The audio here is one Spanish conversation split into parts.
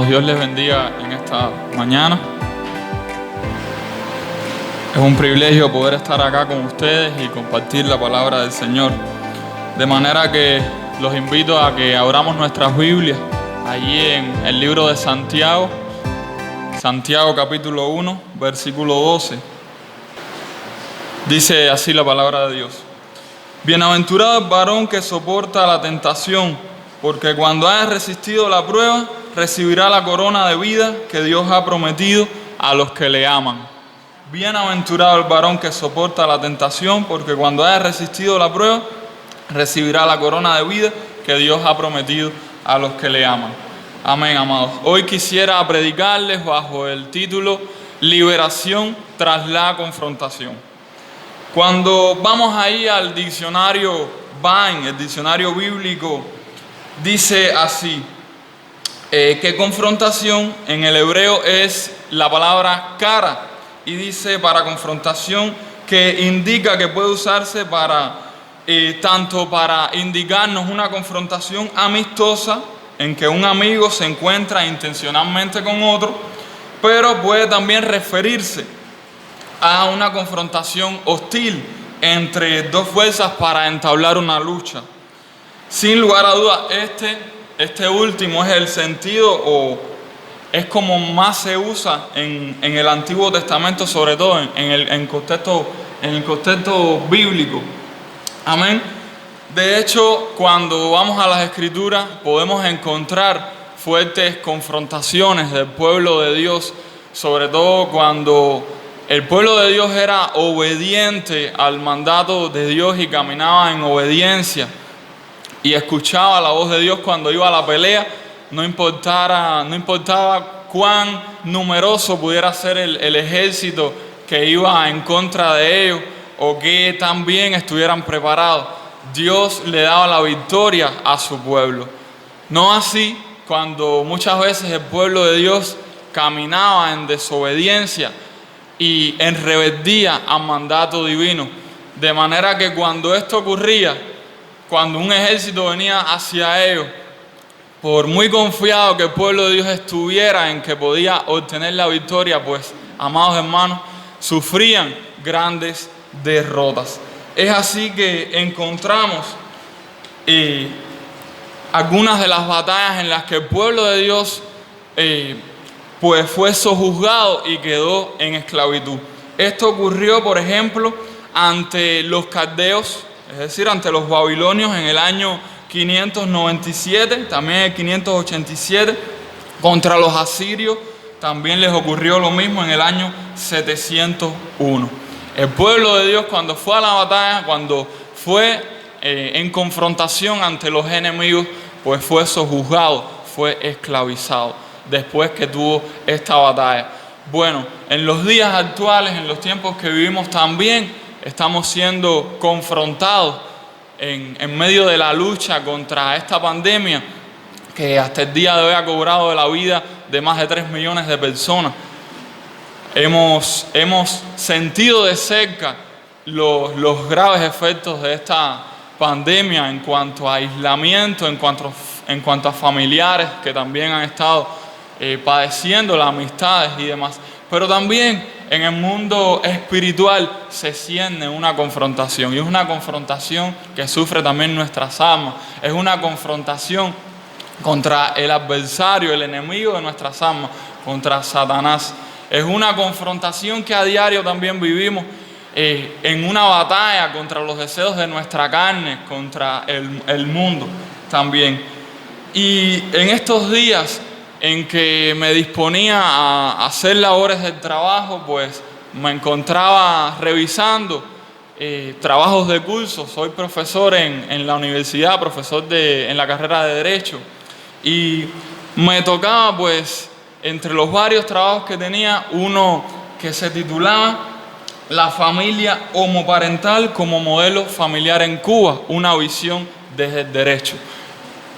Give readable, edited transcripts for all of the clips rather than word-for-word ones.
Amados, Dios les bendiga en esta mañana. Es un privilegio poder estar acá con ustedes y compartir la palabra del Señor. De manera que los invito a que abramos nuestras Biblias allí en el libro de Santiago, Santiago capítulo 1, versículo 12. Dice así la palabra de Dios: Bienaventurado el varón que soporta la tentación, porque cuando haya resistido la prueba, recibirá la corona de vida que Dios ha prometido a los que le aman. Bienaventurado el varón que soporta la tentación, porque cuando haya resistido la prueba, recibirá la corona de vida que Dios ha prometido a los que le aman. Amén, amados. Hoy quisiera predicarles bajo el título Liberación tras la confrontación. Cuando vamos ahí al diccionario Vine, el diccionario bíblico, dice así, que confrontación en el hebreo es la palabra cara, y dice para confrontación que indica que puede usarse para tanto para indicarnos una confrontación amistosa en que un amigo se encuentra intencionalmente con otro, pero puede también referirse a una confrontación hostil entre dos fuerzas para entablar una lucha. Sin lugar a dudas, este último es el sentido o es como más se usa en el Antiguo Testamento, sobre todo en el contexto bíblico. Amén. De hecho, cuando vamos a las Escrituras podemos encontrar fuertes confrontaciones del pueblo de Dios, sobre todo cuando el pueblo de Dios era obediente al mandato de Dios y caminaba en obediencia y escuchaba la voz de Dios cuando iba a la pelea, no importaba cuán numeroso pudiera ser el ejército que iba en contra de ellos o que tan bien estuvieran preparados. Dios le daba la victoria a su pueblo. No así cuando muchas veces el pueblo de Dios caminaba en desobediencia y en rebeldía al mandato divino. De manera que cuando esto ocurría, cuando un ejército venía hacia ellos, por muy confiado que el pueblo de Dios estuviera en que podía obtener la victoria, pues, amados hermanos, sufrían grandes derrotas. Es así que encontramos algunas de las batallas en las que el pueblo de Dios pues fue sojuzgado y quedó en esclavitud. Esto ocurrió, por ejemplo, ante los caldeos, es decir, ante los babilonios en el año 597, también en el 587, contra los asirios también les ocurrió lo mismo en el año 701. El pueblo de Dios, cuando fue a la batalla, cuando fue en confrontación ante los enemigos, pues fue sojuzgado, fue esclavizado después que tuvo esta batalla. Bueno, en los días actuales, en los tiempos que vivimos también, estamos siendo confrontados en medio de la lucha contra esta pandemia que hasta el día de hoy ha cobrado la vida de más de 3 millones de personas. Hemos sentido de cerca los graves efectos de esta pandemia en cuanto a aislamiento, en cuanto a familiares que también han estado padeciendo las amistades y demás. Pero también en el mundo espiritual se cierne una confrontación, y es una confrontación que sufre también nuestras almas. Es una confrontación contra el adversario, el enemigo de nuestras almas, contra Satanás. Es una confrontación que a diario también vivimos en una batalla contra los deseos de nuestra carne, contra el mundo también. Y en estos días en que me disponía a hacer labores del trabajo, pues me encontraba revisando trabajos de curso. Soy profesor en la universidad, profesor en la carrera de Derecho, y me tocaba, pues, entre los varios trabajos que tenía, uno que se titulaba La familia homoparental como modelo familiar en Cuba, una visión desde el derecho.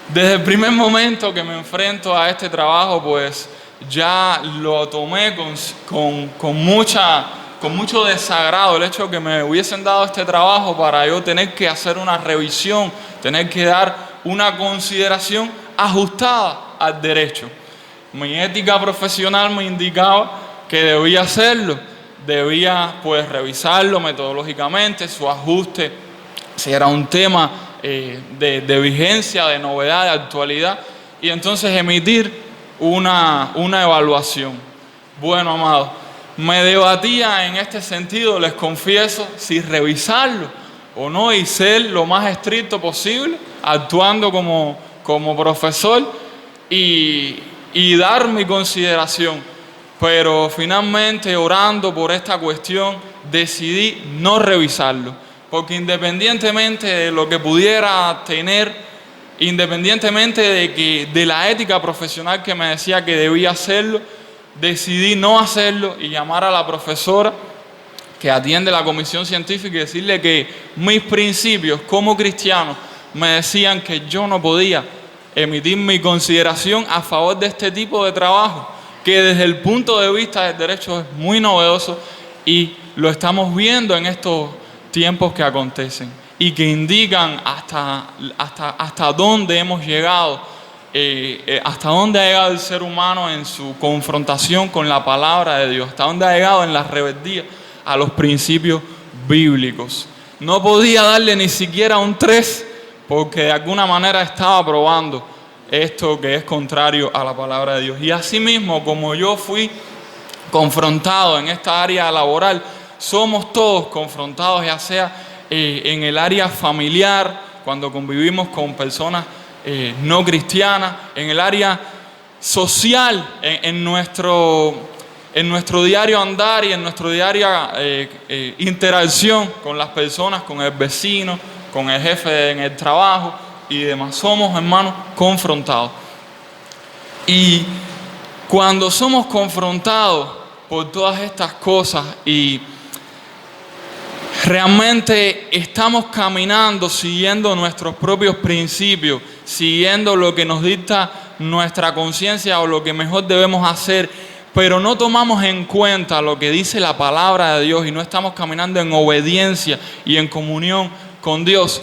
Desde el primer momento que me enfrento a este trabajo, pues ya lo tomé con mucho desagrado, el hecho de que me hubiesen dado este trabajo para yo tener que hacer una revisión, tener que dar una consideración ajustada al derecho. mi ética profesional me indicaba que debía hacerlo. Debía pues revisarlo metodológicamente, su ajuste, si era un tema de vigencia, de novedad, de actualidad, y entonces emitir una evaluación. Bueno, amados, me debatía en este sentido, les confieso, si revisarlo o no y ser lo más estricto posible, actuando como profesor y dar mi consideración. Pero finalmente, orando por esta cuestión, decidí no revisarlo, porque independientemente de lo que pudiera tener, independientemente de la ética profesional que me decía que debía hacerlo, decidí no hacerlo y llamar a la profesora que atiende la comisión científica y decirle que mis principios como cristiano me decían que yo no podía emitir mi consideración a favor de este tipo de trabajo, que desde el punto de vista del derecho es muy novedoso y lo estamos viendo en estos tiempos que acontecen y que indican hasta dónde hemos llegado, hasta dónde ha llegado el ser humano en su confrontación con la palabra de Dios, hasta dónde ha llegado en la rebeldía a los principios bíblicos. No podía darle ni siquiera un 3 porque de alguna manera estaba probando esto que es contrario a la palabra de Dios. Y asimismo, como yo fui confrontado en esta área laboral, somos todos confrontados, ya sea en el área familiar, cuando convivimos con personas no cristianas, en el área social, en nuestro diario andar y en nuestra diaria interacción con las personas, con el vecino, con el jefe en el trabajo y demás. Somos, hermanos, confrontados. Y cuando somos confrontados por todas estas cosas y realmente estamos caminando siguiendo nuestros propios principios, siguiendo lo que nos dicta nuestra conciencia o lo que mejor debemos hacer, pero no tomamos en cuenta lo que dice la palabra de Dios y no estamos caminando en obediencia y en comunión con Dios,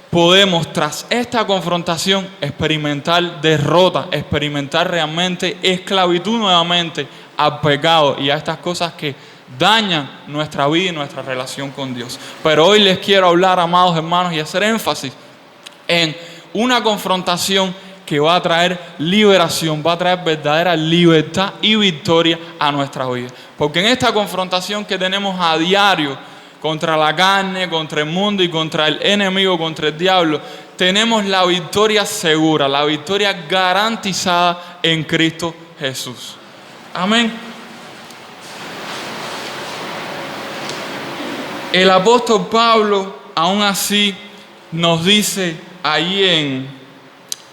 podemos, tras esta confrontación, experimentar derrota, experimentar realmente esclavitud nuevamente al pecado y a estas cosas que dañan nuestra vida y nuestra relación con Dios. Pero hoy les quiero hablar, amados hermanos, y hacer énfasis en una confrontación que va a traer liberación, va a traer verdadera libertad y victoria a nuestra vida. Porque en esta confrontación que tenemos a diario contra la carne, contra el mundo y contra el enemigo, contra el diablo, tenemos la victoria segura, la victoria garantizada en Cristo Jesús. Amén. El apóstol Pablo, aún así, nos dice ahí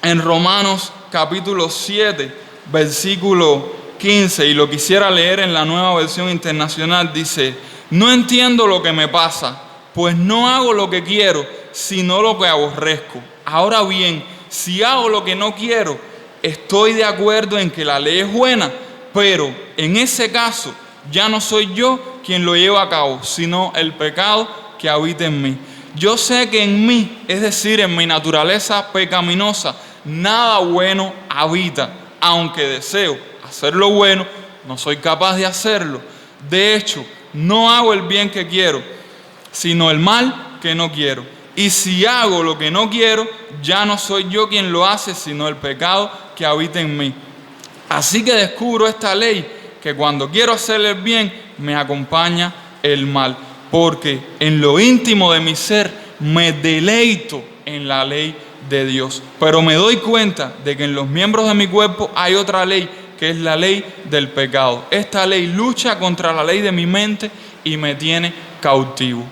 en Romanos capítulo 7, versículo 15, y lo quisiera leer en la Nueva Versión Internacional, dice: no entiendo lo que me pasa, pues no hago lo que quiero, sino lo que aborrezco. Ahora bien, si hago lo que no quiero, estoy de acuerdo en que la ley es buena, pero en ese caso ya no soy yo quien lo lleva a cabo, sino el pecado que habita en mí. Yo sé que en mí, es decir, en mi naturaleza pecaminosa, nada bueno habita, aunque deseo hacer lo bueno, no soy capaz de hacerlo. De hecho, no hago el bien que quiero, sino el mal que no quiero. Y si hago lo que no quiero, ya no soy yo quien lo hace, sino el pecado que habita en mí. Así que descubro esta ley, que cuando quiero hacer el bien, me acompaña el mal. Porque en lo íntimo de mi ser me deleito en la ley de Dios. Pero me doy cuenta de que en los miembros de mi cuerpo hay otra ley, que es la ley del pecado. Esta ley lucha contra la ley de mi mente y me tiene cautivo.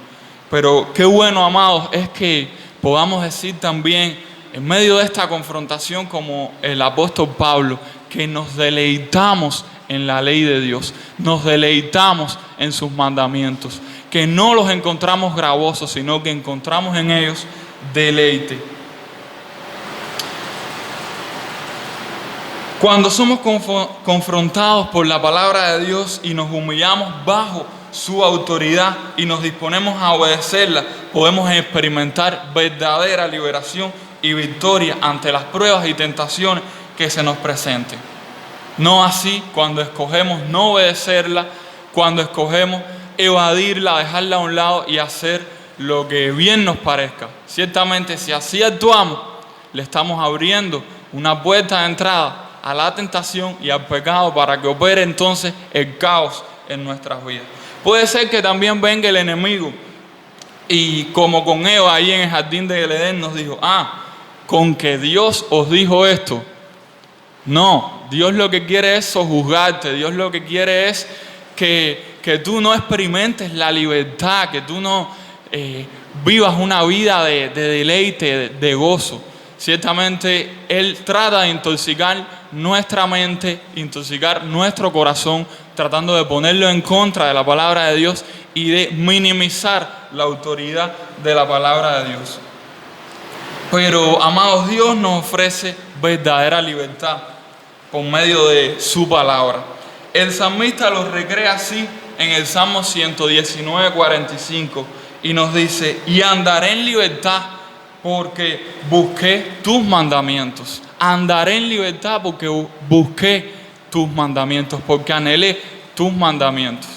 Pero qué bueno, amados, es que podamos decir también, en medio de esta confrontación, como el apóstol Pablo, que nos deleitamos en la ley de Dios, nos deleitamos en sus mandamientos, que no los encontramos gravosos, sino que encontramos en ellos deleite. Cuando somos confrontados por la palabra de Dios y nos humillamos bajo su autoridad y nos disponemos a obedecerla, podemos experimentar verdadera liberación y victoria ante las pruebas y tentaciones que se nos presenten. No así cuando escogemos no obedecerla, cuando escogemos evadirla, dejarla a un lado y hacer lo que bien nos parezca. Ciertamente, si así actuamos, le estamos abriendo una puerta de entrada a la tentación y al pecado para que opere entonces el caos en nuestras vidas. Puede ser que también venga el enemigo y como con Eva ahí en el jardín del Edén nos dijo, con que Dios os dijo esto. No, Dios lo que quiere es sojuzgarte, Dios lo que quiere es que tú no experimentes la libertad, que tú no vivas una vida de deleite, de gozo. Ciertamente Él trata de intoxicar nuestra mente, intoxicar nuestro corazón, tratando de ponerlo en contra de la palabra de Dios y de minimizar la autoridad de la palabra de Dios. Pero, amados, Dios nos ofrece verdadera libertad por medio de su palabra. El salmista lo recrea así en el Salmo 119, 45 y nos dice, y andaré en libertad porque busqué tus mandamientos. Andaré en libertad porque busqué tus mandamientos, porque anhelé tus mandamientos.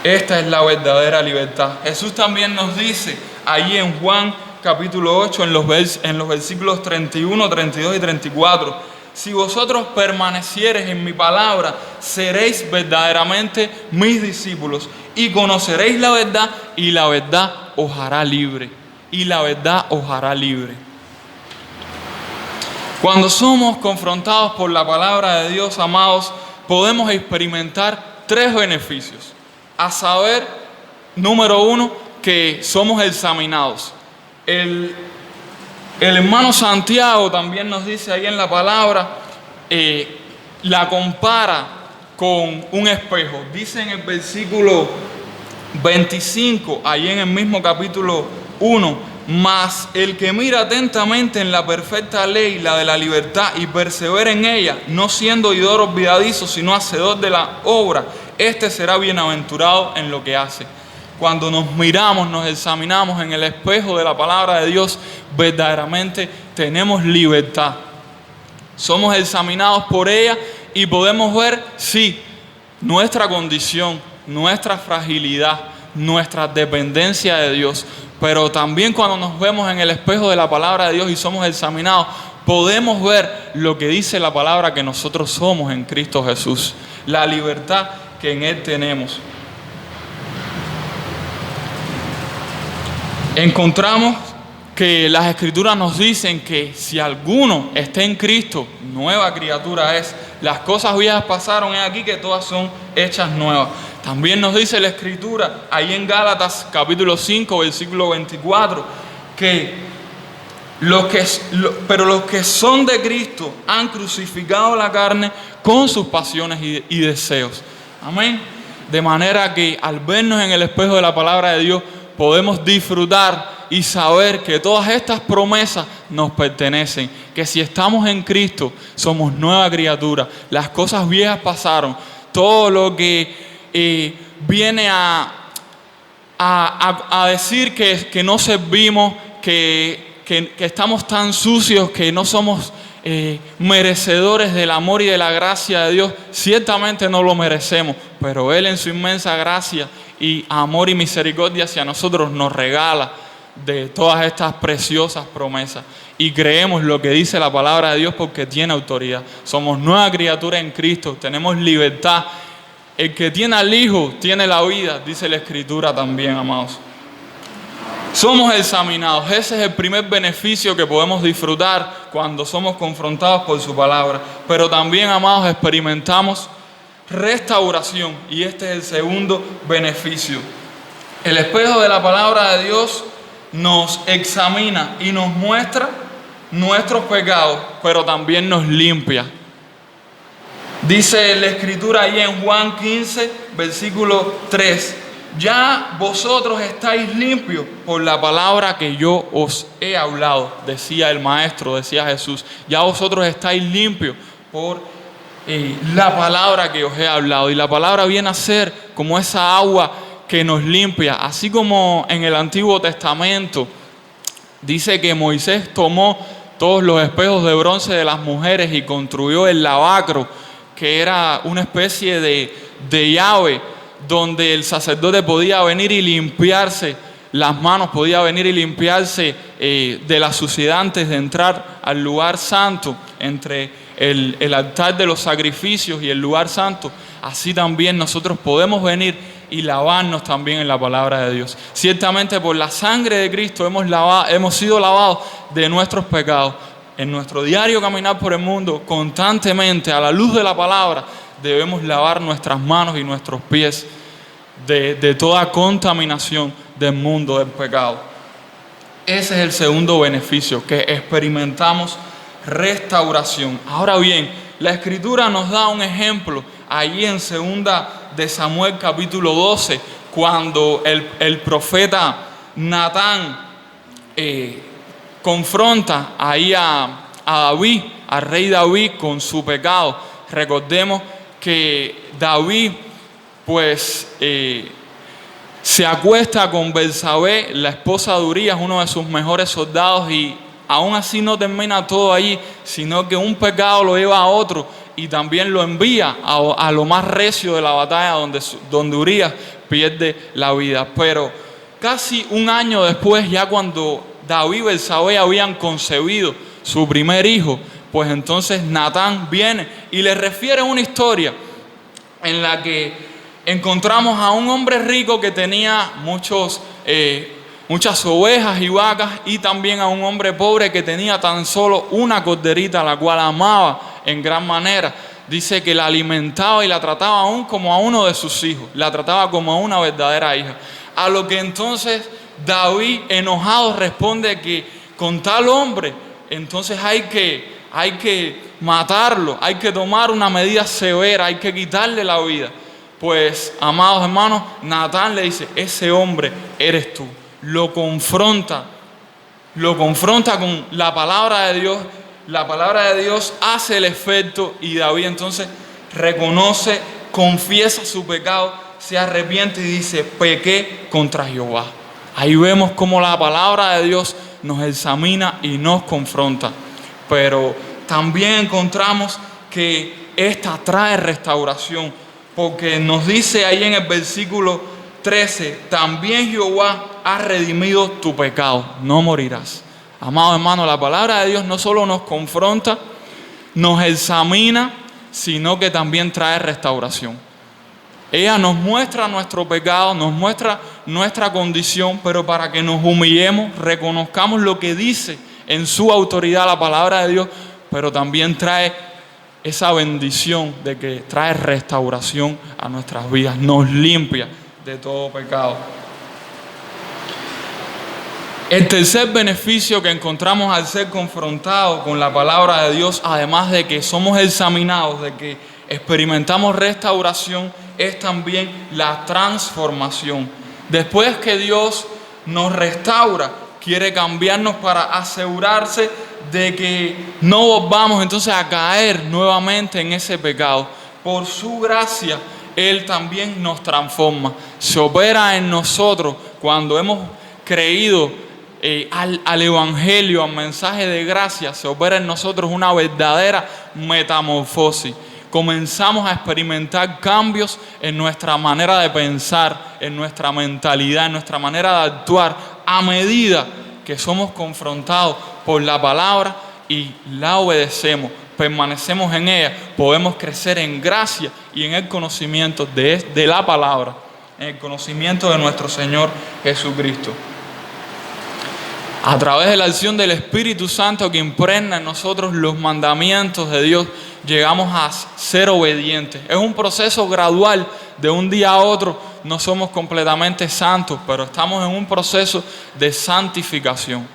Esta es la verdadera libertad. Jesús también nos dice allí en Juan capítulo 8, en los versículos 31, 32 y 34, si vosotros permaneciereis en mi palabra, seréis verdaderamente mis discípulos y conoceréis la verdad y la verdad os hará libre. Y la verdad os hará libre. Cuando somos confrontados por la palabra de Dios, amados, podemos experimentar 3 beneficios. A saber, número 1, que somos examinados. El hermano Santiago también nos dice ahí en la palabra, la compara con un espejo. Dice en el versículo 25, ahí en el mismo capítulo 1, mas el que mira atentamente en la perfecta ley, la de la libertad, y persevera en ella, no siendo oidor olvidadizo, sino hacedor de la obra, este será bienaventurado en lo que hace. Cuando nos miramos, nos examinamos en el espejo de la palabra de Dios, verdaderamente tenemos libertad. Somos examinados por ella y podemos ver, sí, nuestra condición, nuestra fragilidad, nuestra dependencia de Dios. Pero también cuando nos vemos en el espejo de la palabra de Dios y somos examinados, podemos ver lo que dice la palabra que nosotros somos en Cristo Jesús. La libertad que en Él tenemos. Encontramos que las Escrituras nos dicen que si alguno está en Cristo, nueva criatura es. Las cosas viejas pasaron, es aquí que todas son hechas nuevas. También nos dice la Escritura, ahí en Gálatas capítulo 5, versículo 24, que los que son de Cristo han crucificado la carne con sus pasiones y deseos. Amén. De manera que al vernos en el espejo de la palabra de Dios, podemos disfrutar y saber que todas estas promesas nos pertenecen, que si estamos en Cristo somos nueva criatura. Las cosas viejas pasaron, todo lo que viene a decir que no servimos, que estamos tan sucios, que no somos merecedores del amor y de la gracia de Dios. Ciertamente no lo merecemos, pero Él en su inmensa gracia y amor y misericordia hacia nosotros nos regala de todas estas preciosas promesas. Y creemos lo que dice la palabra de Dios porque tiene autoridad. Somos nueva criatura en Cristo, tenemos libertad. El que tiene al Hijo tiene la vida, dice la Escritura también, amados. Somos examinados. Ese es el primer beneficio que podemos disfrutar cuando somos confrontados por su palabra. Pero también, amados, experimentamos restauración. Y este es el segundo beneficio. El espejo de la palabra de Dios nos examina y nos muestra nuestros pecados, pero también nos limpia. Dice la Escritura ahí en Juan 15, versículo 3. Ya vosotros estáis limpios por la palabra que yo os he hablado, decía el Maestro, decía Jesús. Ya vosotros estáis limpios por la palabra que os he hablado. Y la palabra viene a ser como esa agua que nos limpia. Así como en el Antiguo Testamento dice que Moisés tomó todos los espejos de bronce de las mujeres y construyó el lavacro que era una especie de llave donde el sacerdote podía venir y limpiarse las manos, podía venir y limpiarse de la suciedad antes de entrar al lugar santo, entre el altar de los sacrificios y el lugar santo. Así también nosotros podemos venir y lavarnos también en la palabra de Dios. Ciertamente por la sangre de Cristo hemos sido lavados de nuestros pecados. En nuestro diario caminar por el mundo, constantemente, a la luz de la palabra, debemos lavar nuestras manos y nuestros pies de toda contaminación del mundo, del pecado. Ese es el segundo beneficio, que experimentamos restauración. Ahora bien, la Escritura nos da un ejemplo allí en 2 de Samuel capítulo 12, cuando el profeta Natán confronta ahí a David, al rey David, con su pecado. Recordemos que David pues se acuesta con Betsabé, la esposa de Urías, uno de sus mejores soldados, y aún así no termina todo allí, sino que un pecado lo lleva a otro y también lo envía a lo más recio de la batalla, donde Urías pierde la vida. Pero casi un año después, ya cuando David y Betsabé habían concebido su primer hijo, pues entonces Natán viene y le refiere una historia en la que encontramos a un hombre rico que tenía muchas ovejas y vacas, y también a un hombre pobre que tenía tan solo una corderita, la cual amaba en gran manera. Dice que la alimentaba y la trataba aún como a uno de sus hijos, la trataba como a una verdadera hija. A lo que entonces David, enojado, responde que con tal hombre entonces hay que matarlo, hay que tomar una medida severa, hay que quitarle la vida. Pues, amados hermanos, Natán le dice: ese hombre eres tú. Lo confronta con la palabra de Dios. La palabra de Dios hace el efecto, y David entonces reconoce, confiesa su pecado, se arrepiente y dice: pequé contra Jehová. Ahí vemos cómo la palabra de Dios nos examina y nos confronta. Pero también encontramos que esta trae restauración, porque nos dice ahí en el versículo 13: también Jehová ha redimido tu pecado, no morirás. Amado hermano, la palabra de Dios no solo nos confronta, nos examina, sino que también trae restauración. Ella nos muestra nuestro pecado, nos muestra nuestra condición, pero para que nos humillemos, reconozcamos lo que dice en su autoridad la palabra de Dios, pero también trae esa bendición de que trae restauración a nuestras vidas, nos limpia de todo pecado. El tercer beneficio que encontramos al ser confrontados con la palabra de Dios, además de que somos examinados, de que experimentamos restauración, es también la transformación. Después que Dios nos restaura, quiere cambiarnos para asegurarse de que no volvamos entonces a caer nuevamente en ese pecado. Por su gracia, Él también nos transforma. Se opera en nosotros cuando hemos creído al Evangelio, al mensaje de gracia. Se opera en nosotros una verdadera metamorfosis. Comenzamos a experimentar cambios en nuestra manera de pensar, en nuestra mentalidad, en nuestra manera de actuar, a medida que somos confrontados por la palabra y la obedecemos, permanecemos en ella, podemos crecer en gracia y en el conocimiento de la palabra, en el conocimiento de nuestro Señor Jesucristo. A través de la acción del Espíritu Santo que impregna en nosotros los mandamientos de Dios, llegamos a ser obedientes. Es un proceso gradual, de un día a otro no somos completamente santos, pero estamos en un proceso de santificación.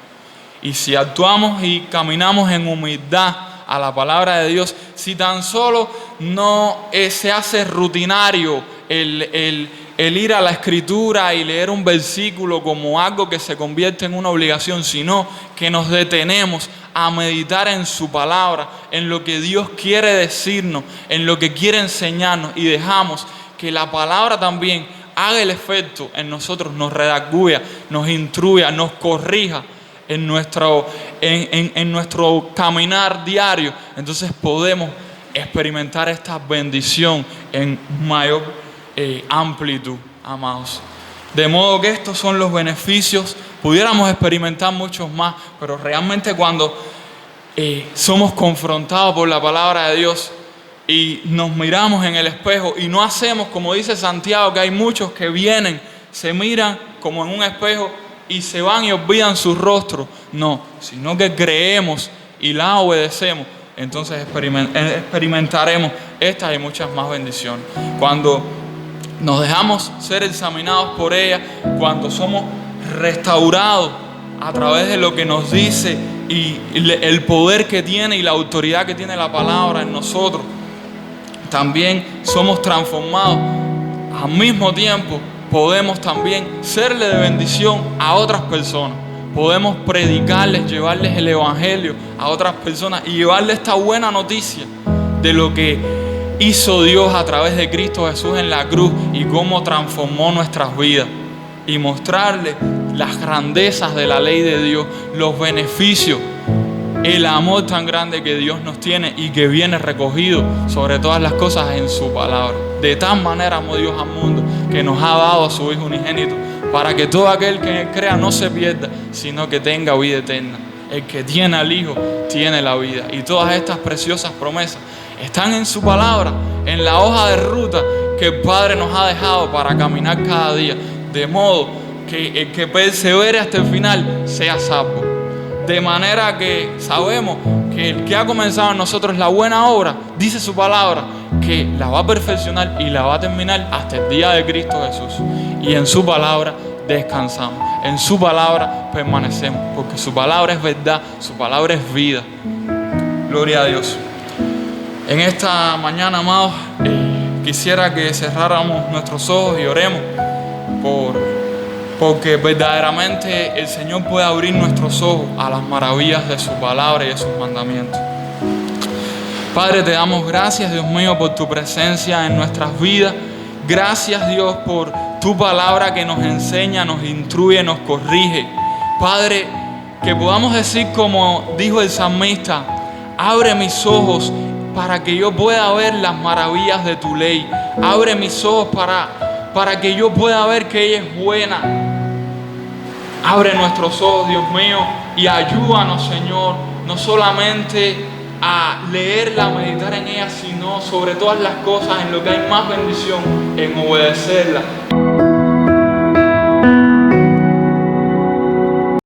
Y si actuamos y caminamos en humildad a la palabra de Dios, si tan solo no se hace rutinario el ir a la Escritura y leer un versículo como algo que se convierte en una obligación, sino que nos detenemos a meditar en su palabra, en lo que Dios quiere decirnos, en lo que quiere enseñarnos, y dejamos que la palabra también haga el efecto en nosotros, nos redarguya, nos instruya, nos corrija en nuestro caminar diario. Entonces podemos experimentar esta bendición en mayor amplitud, amados. De modo que estos son los beneficios. Pudiéramos experimentar muchos más, pero realmente cuando somos confrontados por la palabra de Dios y nos miramos en el espejo y no hacemos como dice Santiago, que hay muchos que vienen, se miran como en un espejo y se van y olvidan su rostro. No, sino que creemos y la obedecemos, entonces experimentaremos estas y muchas más bendiciones. Cuando nos dejamos ser examinados por ella, cuando somos restaurados a través de lo que nos dice y el poder que tiene y la autoridad que tiene la palabra en nosotros, también somos transformados. Al mismo tiempo podemos también serle de bendición a otras personas. Podemos predicarles, llevarles el evangelio a otras personas y llevarles esta buena noticia de lo que hizo Dios a través de Cristo Jesús en la cruz y cómo transformó nuestras vidas, y mostrarles las grandezas de la ley de Dios, los beneficios, el amor tan grande que Dios nos tiene y que viene recogido sobre todas las cosas en su palabra. De tal manera amó Dios al mundo que nos ha dado a su Hijo unigénito, para que todo aquel que en él crea no se pierda, sino que tenga vida eterna. El que tiene al Hijo tiene la vida. Y todas estas preciosas promesas están en su palabra, en la hoja de ruta que el Padre nos ha dejado para caminar cada día, de modo que el que persevere hasta el final sea salvo. De manera que sabemos que el que ha comenzado en nosotros la buena obra, dice su palabra, que la va a perfeccionar y la va a terminar hasta el día de Cristo Jesús. Y en su palabra descansamos, en su palabra permanecemos, porque su palabra es verdad, su palabra es vida. Gloria a Dios. En esta mañana, amados, quisiera que cerráramos nuestros ojos y oremos porque verdaderamente el Señor puede abrir nuestros ojos a las maravillas de su palabra y de sus mandamientos. Padre, te damos gracias, Dios mío, por tu presencia en nuestras vidas. Gracias, Dios, por tu palabra que nos enseña, nos instruye, nos corrige. Padre, que podamos decir como dijo el salmista: abre mis ojos para que yo pueda ver las maravillas de tu ley. Abre mis ojos para que yo pueda ver que ella es buena. Abre nuestros ojos, Dios mío, y ayúdanos, Señor, no solamente a leerla, a meditar en ella, sino sobre todas las cosas, en lo que hay más bendición, en obedecerla